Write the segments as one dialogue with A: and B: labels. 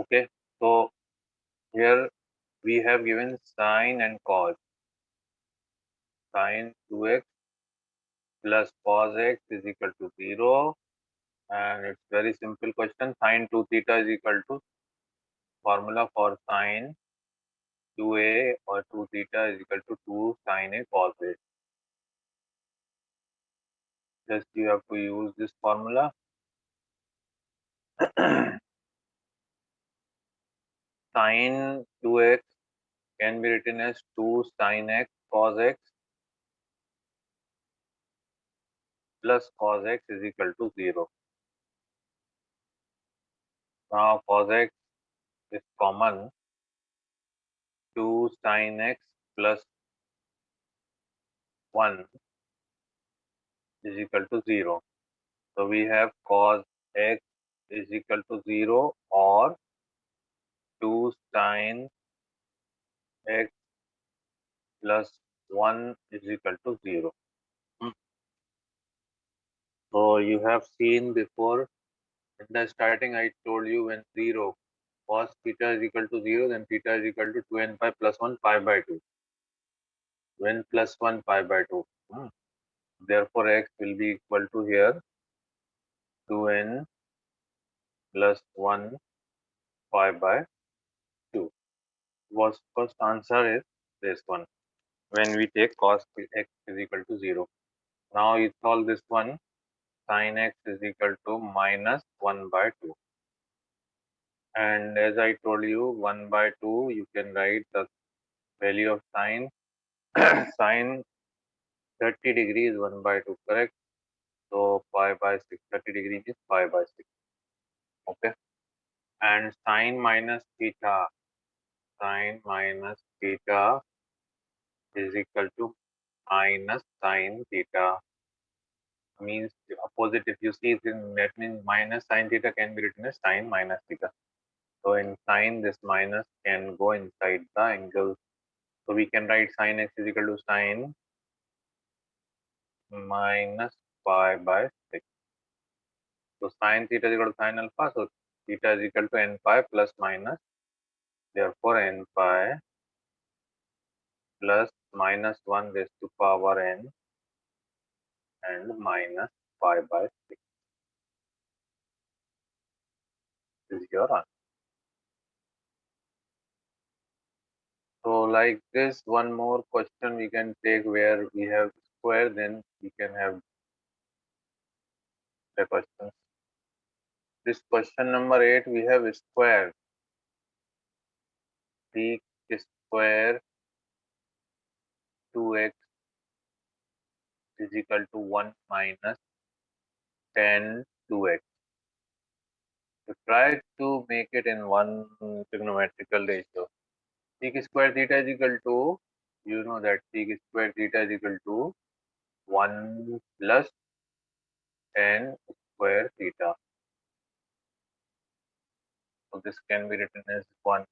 A: Okay, so here we have given sine and cos. Sine 2x plus cos x is equal to 0. And it's very simple question. Sine 2 theta is equal to formula for sine 2a or 2 theta is equal to 2 sine a cos a. Just you have to use this formula. Sine 2x can be written as 2 sine x cos x plus cos x is equal to 0. Now cos x is common. 2 sine x plus 1 is equal to 0. So we have cos x is equal to 0 or 2 sine x plus 1 is equal to 0. So you have seen before in the starting I told you when 0 cos theta is equal to 0, then theta is equal to 2n pi plus 1 pi by 2. 2n plus 1 pi by 2. Therefore x will be equal to here 2n plus 1 pi by 2. Was first answer is this one when we take cos x is equal to 0. Now you solve this one. Sin x is equal to minus 1 by 2. And as I told you, 1 by 2, you can write the value of sine. Sine 30 degrees is 1 by 2, correct? So pi by 6, 30 degrees is pi by 6. Okay. And sine minus theta is equal to minus sine theta. Means opposite. If you see it in that means minus sine theta can be written as sine minus theta. So in sine, this minus can go inside the angle. So we can write sin x is equal to sine minus pi by 6. So sin theta is equal to sin alpha. So theta is equal to n pi plus minus. Therefore n pi plus minus 1 raised to power n and minus pi by 6 is your answer. So like this, one more question we can take where we have square, then we can have the questions. This question number 8, we have square. Sec square 2x is equal to 1 minus tan 2x. So try to make it in one trigonometrical ratio. Sec square theta is equal to, you know that sec square theta is equal to 1 plus tan square theta. So this can be written as 1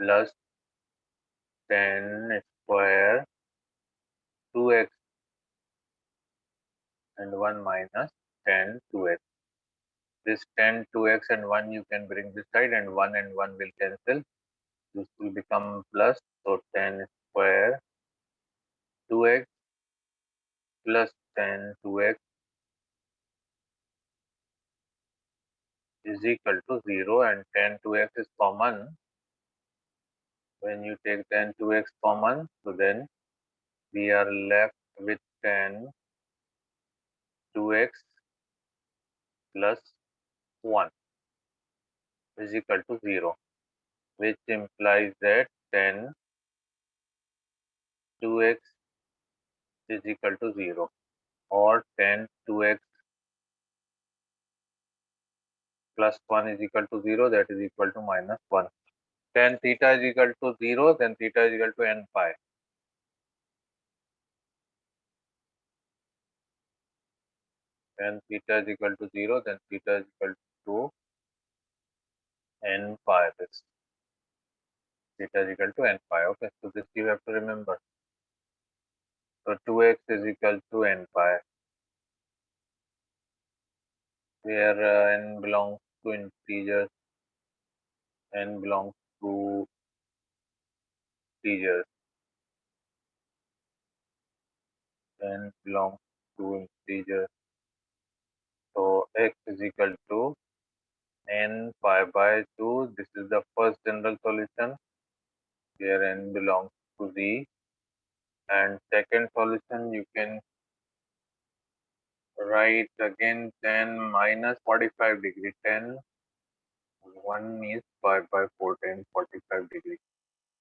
A: plus tan square 2x and 1 minus tan 2x. This tan 2x and 1 you can bring this side and 1 will cancel. This will become plus. So tan square 2x plus tan 2x is equal to 0 and tan 2x is common. When you take tan 2x common, so then we are left with tan 2x plus 1 is equal to 0, which implies that tan 2x is equal to 0 or tan 2x plus 1 is equal to 0, that is equal to minus 1. Tan theta is equal to 0, then theta is equal to n pi. Tan theta is equal to 0, then theta is equal to n pi. This theta is equal to n pi. Okay, so this you have to remember. So 2x is equal to n pi, where n belongs to integers. n belongs to integers, n belongs to integers. So x is equal to n pi by 2. This is the first general solution where n belongs to z. And second solution, you can write again 10 minus 45 degree. 10, 1 is pi by 4, 10, 45 degree.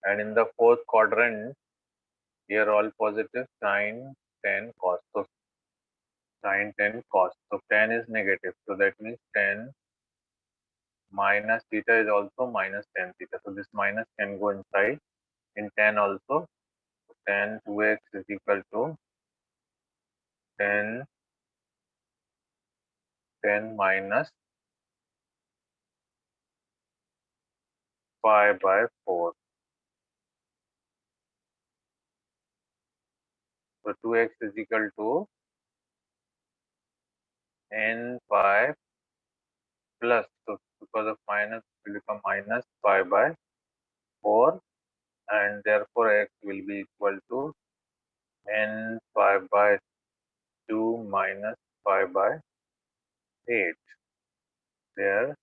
A: And in the fourth quadrant, here all positive, sine 10 cos. So sine 10 cos. So 10 is negative. So that means 10 minus theta is also minus 10 theta. So this minus can go inside in 10 also. 10 2x is equal to 10 10 minus pi by 4. So 2x is equal to n pi plus. So because of minus, it will become minus pi by 4, and therefore x will be equal to n pi by 2 minus pi by 8, where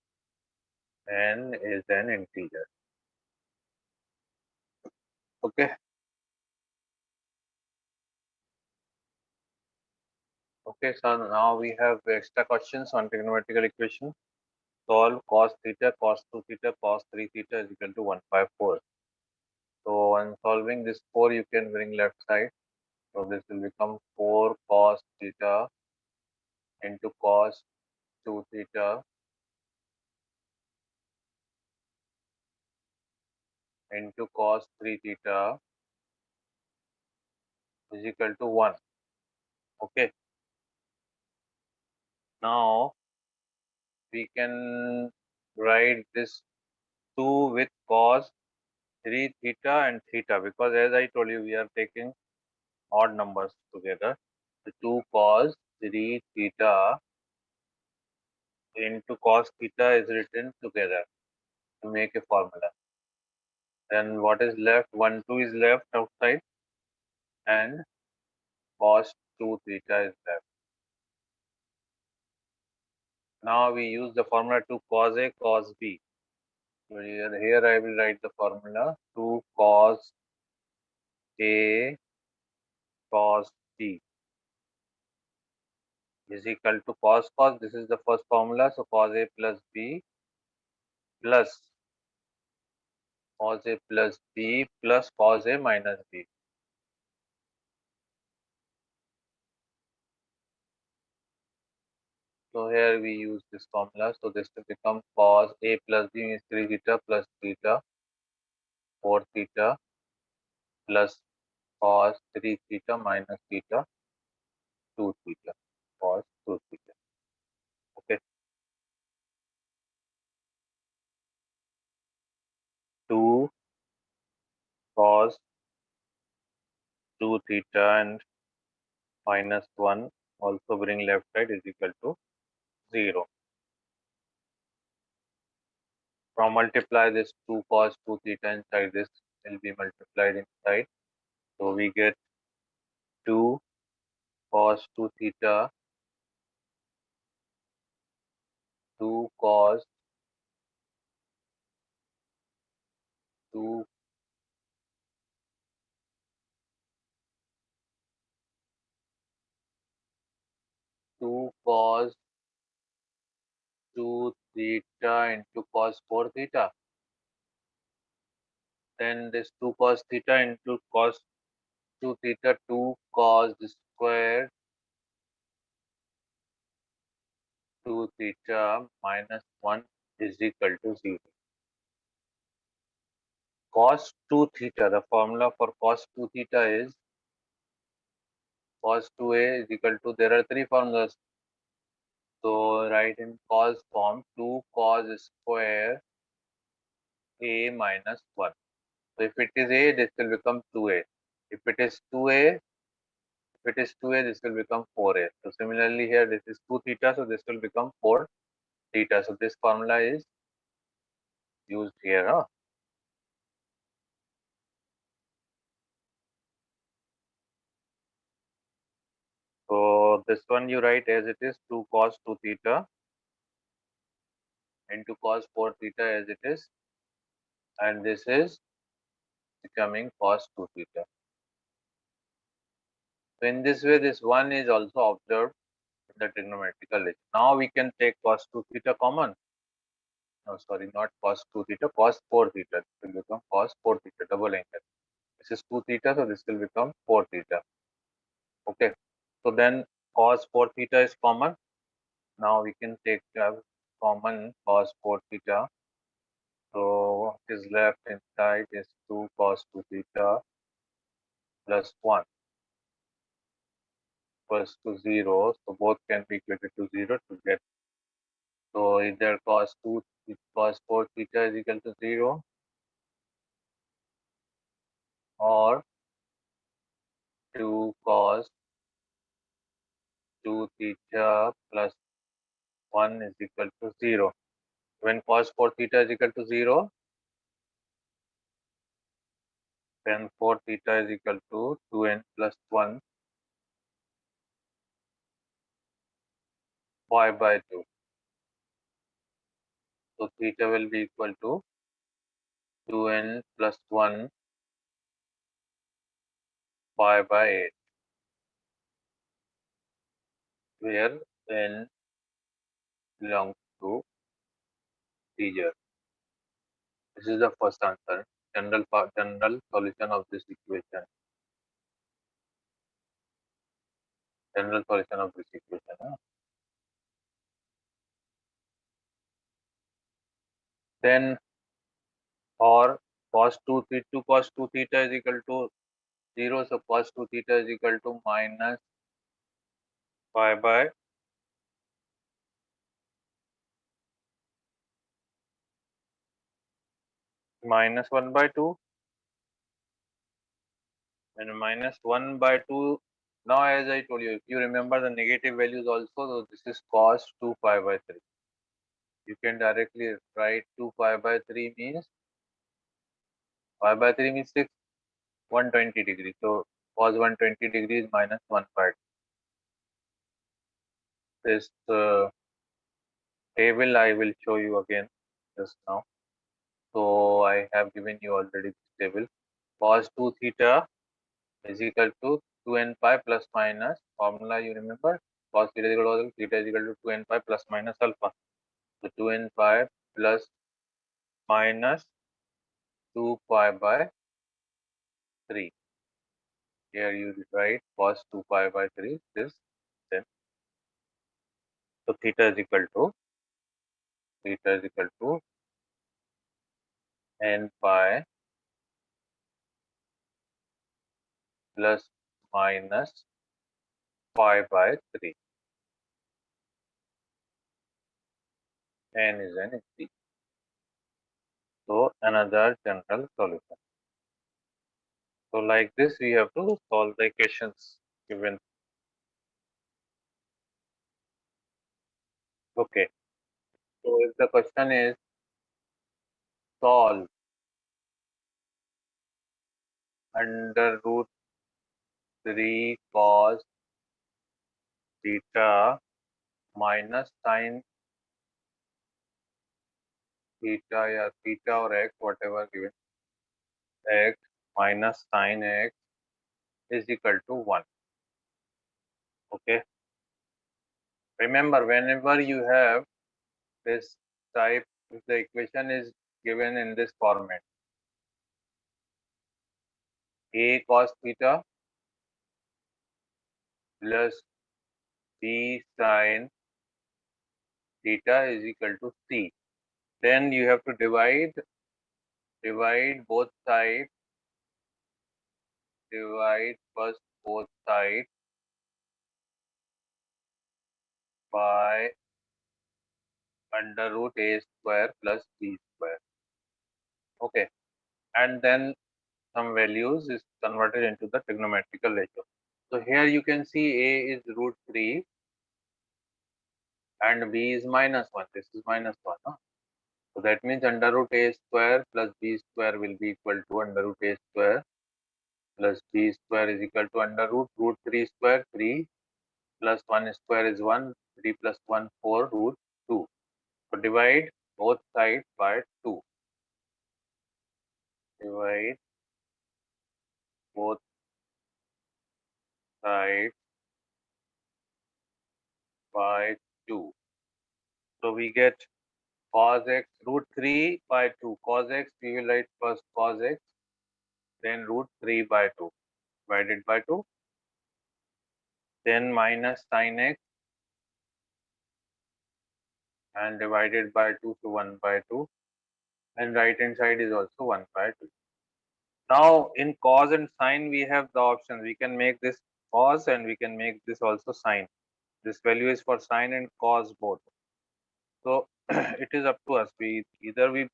A: n is an integer. Okay. Okay, so now we have extra questions on trigonometrical equation. Solve cos theta, cos 2 theta, cos 3 theta is equal to 154. So on solving this 4, you can bring left side. So this will become 4 cos theta into cos 2 theta into cos 3 theta is equal to 1. Okay. Now we can write this 2 with cos 3 theta and theta, because as I told you, we are taking odd numbers together. The 2 cos 3 theta into cos theta is written together to make a formula. Then what is left? 1 2 is left outside, and cos 2 theta is left. Now we use the formula 2 cos A cos B. So here I will write the formula 2 cos A cos B is equal to cos. This is the first formula. So cos A plus B plus cos A plus B plus cos A minus B. So here we use this formula. So this will become cos A plus B means 3 theta plus theta 4 theta plus cos 3 theta minus theta 2 theta cos 2 theta. Okay. 2 cos 2 theta and minus 1 also bring left side is equal to 0. From multiply this 2 cos 2 theta inside, this will be multiplied inside. So we get 2 cos 2 theta, 2 cos 2 2 cos 2 theta into cos 4 theta. Then this 2 cos theta into cos 2 theta, 2 cos square 2 theta minus 1 is equal to 0. Cos 2 theta, the formula for cos 2 theta is cos 2a is equal to, there are three formulas. So write in cos form 2 cos square a minus 1. So if it is a, this will become 2a. If it is 2a, this will become 4a. So similarly here, this is 2 theta, so this will become 4 theta. So this formula is used here. Huh? So this one you write as it is 2 cos 2 theta into cos 4 theta as it is, and this is becoming cos 2 theta. So in this way, this one is also observed in the trigonometrical relation. Now we can take cos 2 theta common. No, sorry, not cos 2 theta, cos 4 theta. It will become cos 4 theta, double angle. This is 2 theta, so this will become 4 theta. Okay. So then cos 4 theta is common. Now we can take common cos 4 theta. So what is left inside is 2 cos 2 theta plus 1 equals to 0. So both can be equated to 0 to get. So either cos 4 theta is equal to 0 or 2 cos 2 theta plus 1 is equal to 0. When cos 4 theta is equal to 0, then 4 theta is equal to 2n plus 1 pi by 2. So theta will be equal to 2n plus 1 pi by 8, where n belongs to integer. This is the first answer. General solution of this equation. General solution of this equation. Huh? Then or cos 2 theta is equal to 0. So cos 2 theta is equal to minus pi by minus 1 by 2, and minus 1 by 2. Now as I told you, if you remember the negative values also, so this is cos 2 pi by 3. You can directly write 2 pi by 3 means pi by 3 means 6, 120 degrees. So cos 120 degrees minus 1 by 2. This table I will show you again just now. So I have given you already this table. Cos 2 theta is equal to 2n pi plus minus formula you remember. Cos theta is equal to theta is equal to 2n pi plus minus alpha. So 2n pi plus minus 2 pi by 3. Here you write cos 2 pi by 3 this, then so theta is equal to n pi plus minus pi by 3. N is n is t. So another general solution. So like this we have to solve the equations given. Okay. So if the question is solve under root 3 cos theta minus sin theta या theta or x whatever given, x minus sin x is equal to 1. Okay. Remember, whenever you have this type, if the equation is given in this format, a cos theta plus b sin theta is equal to c. Then you have to divide both sides, divide first both sides by under root a square plus b square. Okay. And then some values is converted into the trigonometrical ratio. So here you can see a is root 3 and b is minus 1. This is minus 1. Huh? So that means under root a square plus b square will be equal to under root a square plus b square is equal to under root 3 square 3 plus 1 square is 1, 3 plus 1 4 root 2. So divide both sides by 2. Divide both sides by 2. So we get cos x root 3 by 2. Cos x we will write first cos x, then root 3 by 2 divided by 2. Then minus sin x and divided by 2, so 1 by 2. And right hand side is also 1 by 2. Now in cos and sine we have the options. We can make this cos and we can make this also sine. This value is for sine and cos both. So it is up to us. Either we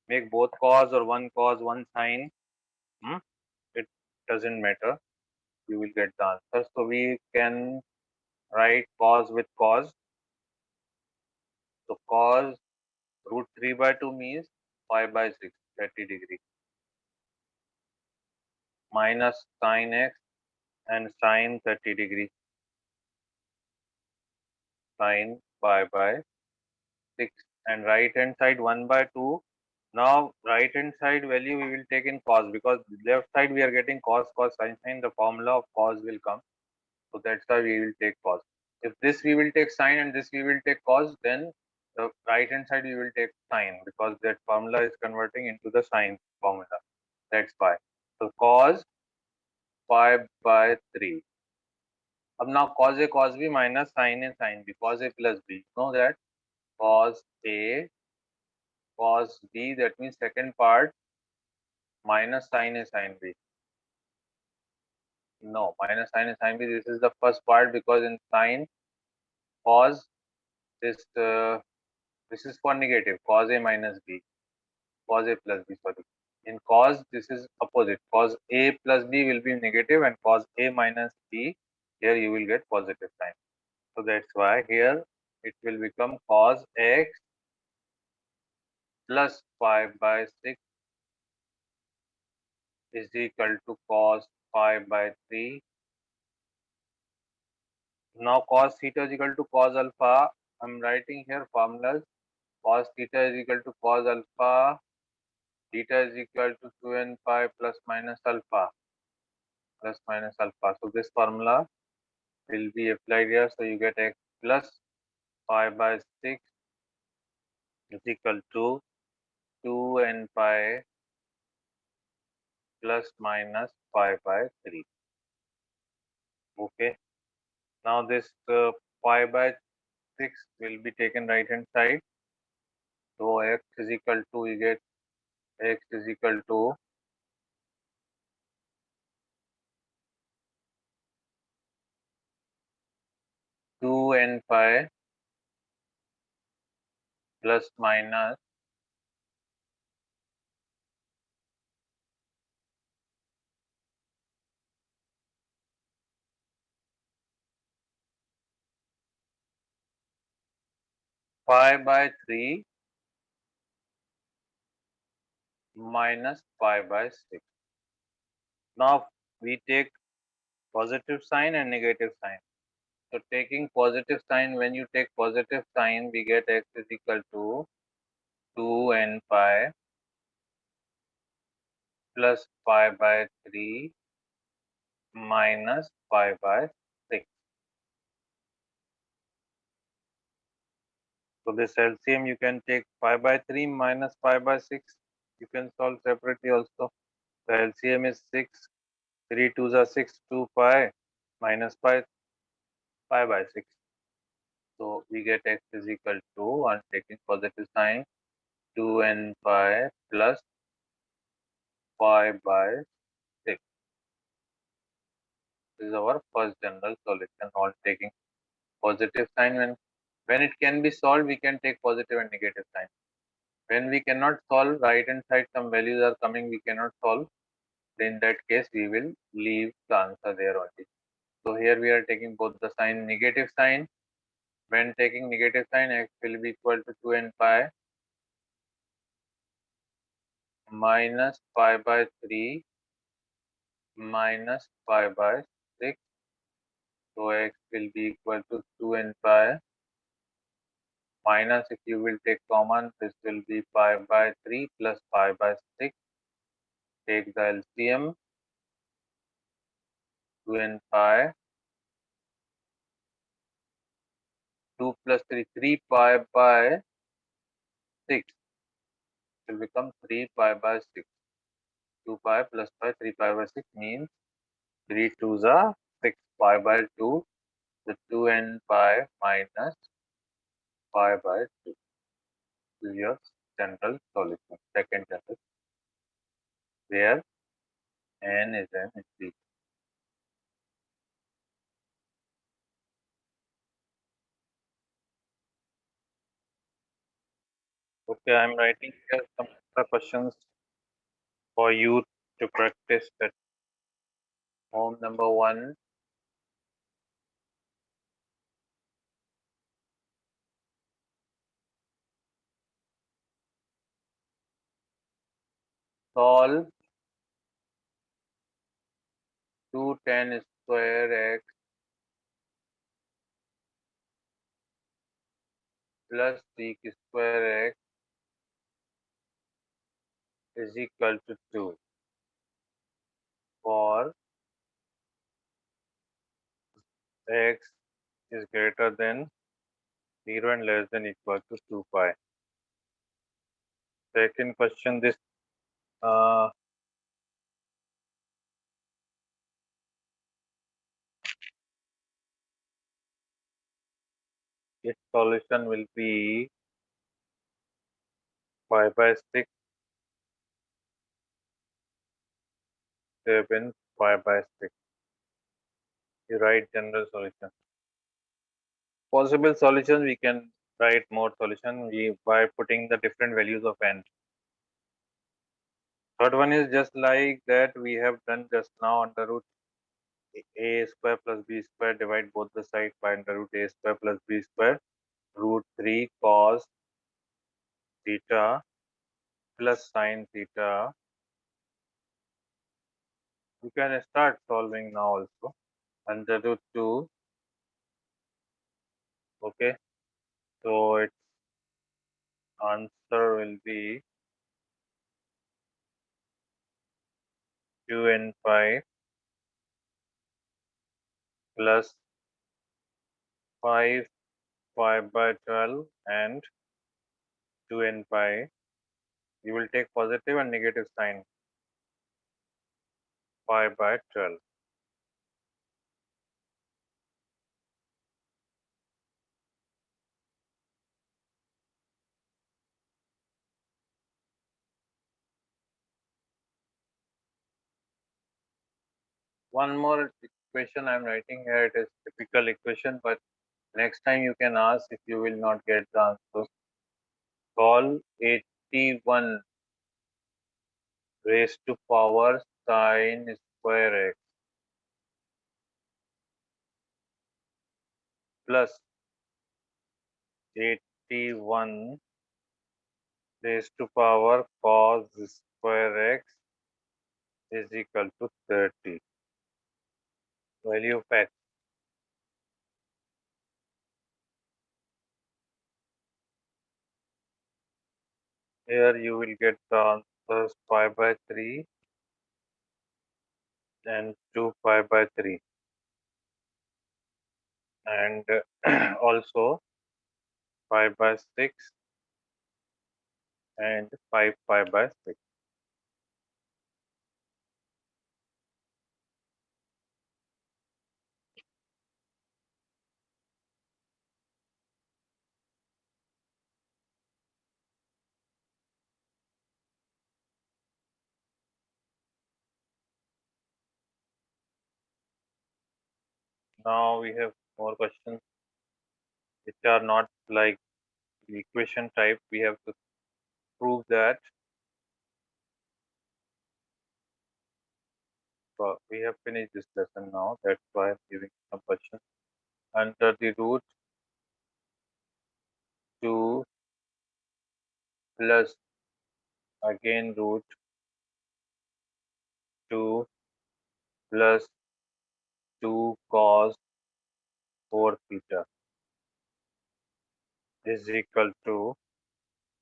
A: make both cos or one cos, one sine. It doesn't matter. You will get the answer. So we can write cos with cos. So cos root 3 by 2 means 5 by 6, 30 degree. Minus sin x and sine 30 degree. Sine 5 by 6. And right hand side 1 by 2. Now right hand side value we will take in cos, because left side we are getting cos, sine. The formula of cos will come. So that's why we will take cos. If this we will take sine and this we will take cos, then the right hand side we will take sine, because that formula is converting into the sine formula. That's why. So cos 5 by 3. Now cos A cos B minus sin A sin B. Cos A plus B. Know that cos A cos B, that means second part, minus sin A sin B. No, minus sin A sin B. This is the first part, because in sine cos this is for negative, cos A minus B, cos A plus B, sorry. In cos, this is opposite. Cos A plus B will be negative and cos A minus B, here you will get positive sign. So that's why here it will become cos x plus 5 by 6 is equal to cos 5 by 3. Now cos theta is equal to cos alpha. I'm writing here formulas. Cos theta is equal to cos alpha. Theta is equal to 2n pi plus minus alpha. Plus minus alpha. So this formula will be applied here. So you get x plus 5 by 6 is equal to 2n pi plus minus 5 by 3. Okay. Now this 5 by 6 will be taken right hand side. So x is equal to, we get x is equal to 2n pi plus minus 5 by 3 minus 5 by 6. Now we take positive sign and negative sign. So taking positive sign, when you take positive sign, we get x is equal to 2n pi plus 5 by 3 minus 5 by 6. So this LCM you can take 5 by 3 minus 5 by 6. You can solve separately also. The LCM is 6. 3 2s are 6, 2 pi minus pi, 5 by 6. So we get x is equal to, on taking positive sign, 2n pi plus 5 by 6. This is our first general solution on taking positive sign. When it can be solved, we can take positive and negative sign. When we cannot solve, right hand side some values are coming, we cannot solve, then in that case we will leave the answer there only. So here we are taking both the sign, negative sign. When taking negative sign, x will be equal to 2n pi minus pi by 3 minus pi by 6. So x will be equal to 2n pi minus, if you will take common, this will be pi by 3 plus pi by 6. Take the LCM, 2n pi, 2 plus 3, 3 pi by 6 will become 3 pi by 6. 2 pi plus pi, 3 pi by 6 means 3 2s are 6 pi by 2. The 2n pi minus pi by 2 is your general solution, second general, where n is an integer. Okay, I'm writing here some extra questions for you to practice at home. Number 1, solve 2 tan square x plus sec square x is equal to 2 for x is greater than 0 and less than equal to 2 pi. Second question, uh, its solution will be pi by 6, 7 pi by 6. You write general solution. Possible solutions, we can write more solution by putting the different values of n. Third one is just like that we have done just now, under root a square plus b square, divide both the sides by under root a square plus b square, root 3 cos theta plus sine theta. You can start solving now also. Under root 2, okay, so its answer will be 2n pi plus 5 pi by 12 and 2n pi. You will take positive and negative sign, pi by 12. One more equation I'm writing here, it is typical equation, but next time you can ask if you will not get the answer. Solve 81 raised to power sine square x plus 81 raised to power cos square x is equal to 30. Value of x. Here you will get the answers pi by 3 and 2 pi by 3, and also 5 by 6 and 5 pi by 6. Now we have more questions which are not like the equation type. We have to prove that. So we have finished this lesson now. That's why I'm giving some questions. Under the root 2 plus again root 2 plus 2 cos 4 theta is equal to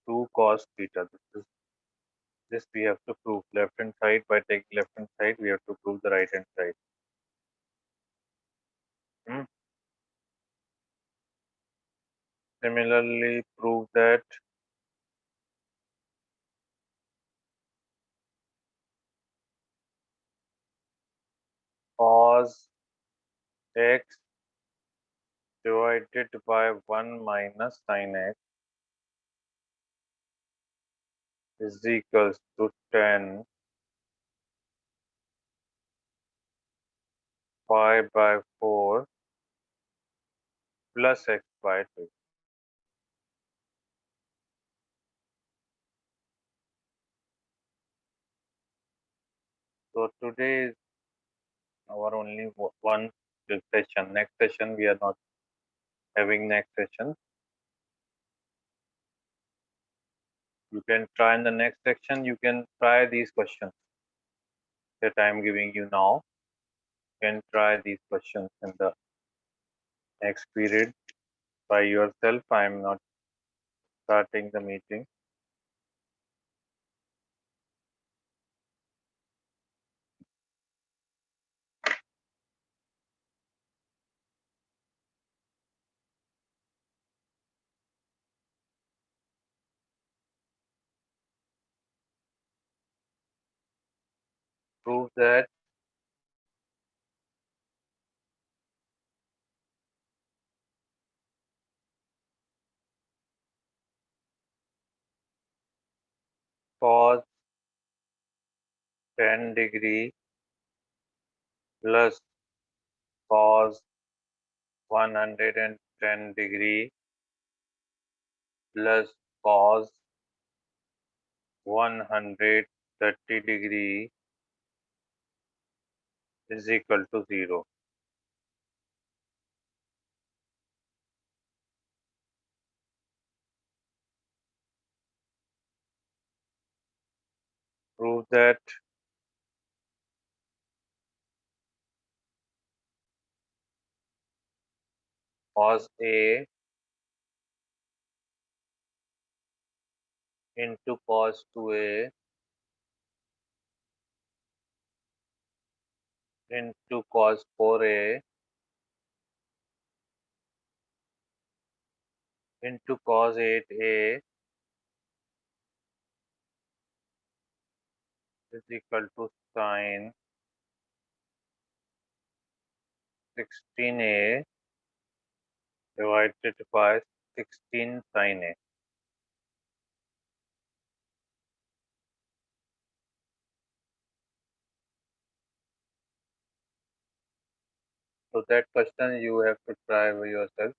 A: 2 cos theta. This we have to prove. Left hand side, by taking left hand side, we have to prove the right hand side. Hmm. Similarly, prove that cos x divided by 1 minus sin x is equals to 10 pi by 4 plus x by 2. So today is our only one session. Next session we are not having next session. You can try in the next section. You can try these questions that I am giving you now. You can try these questions in the next period by yourself. I am not starting the meeting. Prove that cos 10 degree plus cos 110 degree plus cos 130 degree is equal to 0. Prove that cos A into cos 2A into cos 4A into cos 8A is equal to sin 16A divided by 16 sin A. So that question you have to try by yourself.